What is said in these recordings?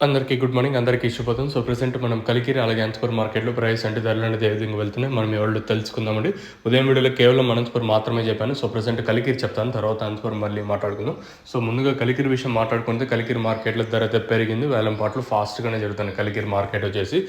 అందరికీ good morning. అందరికీ శుభోదయం. సో, ప్రెజెంట్ మనం కలికిరి అలాగే అనంతపురం మార్కెట్‌లో ప్రైస్ అంటే ధరలు అనేది ఏ విధంగా వెళ్తున్నాయి మనం ఈ వీడియోలో తెలుసుకుందామండి. ఉదయం వీడియోలో కేవలం అనంతపురం మాత్రమే చెప్పాను. సో, ప్రెజెంట్ కలికిరి చెప్తాను. తర్వాత అనంతపురం మళ్ళీ మాట్లాడుకుందాం. సో, ముందుగా కలికిరి విషయం మాట్లాడుకుంటే కలికిరి మార్కెట్‌లో ధర అయితే పెరిగింది. వేలం పాటలు ఫాస్ట్‌గానే జరుగుతుంది. కలికిరి మార్కెట్ వచ్చేసి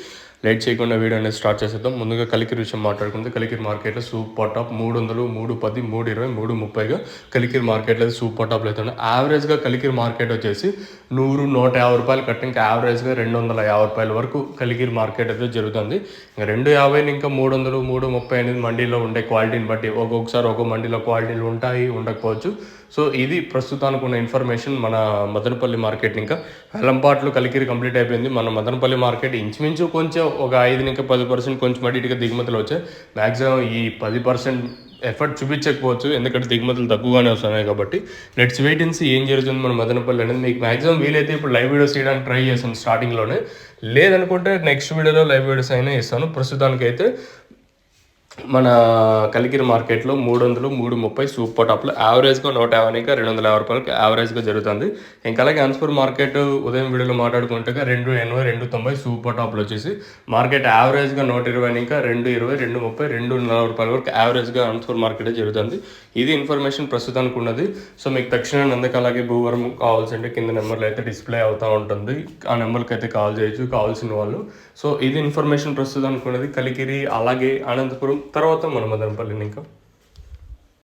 లేట్ చేయకుండా వీడియో అనేది స్టార్ట్ చేసేద్దాం. ముందుగా కలికిరి విషయం మాట్లాడుకుంటే కలికిరి మార్కెట్లో సూపర్ టాప్ 300, 310, 320, 330గా కలికిరి మార్కెట్లో సూపర్ టాప్లు అయితే ఉన్నాయి. యావరేజ్గా కలికిరి మార్కెట్ వచ్చేసి 100, 150 రూపాయలు కట్టి ఇంకా యావరేజ్గా 250 రూపాయల వరకు కలికిరి మార్కెట్ అయితే జరుగుతుంది. ఇంకా 250 ఇంకా 300, 330 అనేది మండీలో ఉండే క్వాలిటీని బట్టి ఒక్కొక్కసారి ఒక్కో మండీలో క్వాలిటీలు ఉంటాయి, ఉండకపోవచ్చు. సో, ఇది ప్రస్తుతానికి ఉన్న ఇన్ఫర్మేషన్ మన మదనపల్లి మార్కెట్. ఇంకా వేలంపాట్లు కలికిరి కంప్లీట్ అయిపోయింది. మన మదనపల్లి మార్కెట్ ఇంచుమించు కొంచెం ఒక 5 ఇంకా 10% కొంచెం అటు దిగుమతులు వచ్చాయి. మ్యాక్సిమం ఈ 10% ఎఫర్ట్ చూపించకపోవచ్చు, ఎందుకంటే దిగుమతులు తక్కువగానే వస్తున్నాయి కాబట్టి. లెట్స్ వెయిట్ అండ్ సీ ఏం జరుగుతుంది మన మదనపల్లి అనేది. మీకు మ్యాక్సిమం వీలైతే ఇప్పుడు లైవ్ వీడియోస్ చేయడానికి ట్రై చేస్తాను స్టార్టింగ్లోనే. లేదనుకుంటే నెక్స్ట్ వీడియోలో లైవ్ వీడియోస్ అయినా ఇస్తాను. ప్రస్తుతానికైతే మన కలికిరి మార్కెట్లో 300, 330 సూపర్ టాప్లో యావరేజ్గా 150 ఇంకా 250 రూపాయలకి యావరేజ్గా జరుగుతుంది. ఇంకా అలాగే అనంతపురం మార్కెట్ ఉదయం వీడియోలో మాట్లాడుకుంటే 280, 290 సూపర్ టాప్లు వచ్చేసి మార్కెట్ యావరేజ్గా 120 ఇంకా 220, 230, 240 రూపాయల వరకు యావరేజ్గా అనంతపురం మార్కెట్ జరుగుతుంది. ఇది ఇన్ఫర్మేషన్ ప్రస్తుతానికి ఉన్నది. సో, మీకు తక్షణ నందక అలాగే భూవరం కావాల్సింటే కింద నెంబర్లు అయితే డిస్ప్లే అవుతూ ఉంటుంది. ఆ నెంబర్కి అయితే కాల్ చేయొచ్చు కావాల్సిన వాళ్ళు. సో, ఇది ఇన్ఫర్మేషన్ ప్రస్తుతానికి ఉన్నది కలికిరి అలాగే అనంతపురం, తర్వాత మన మదనపల్లిని ఇంకా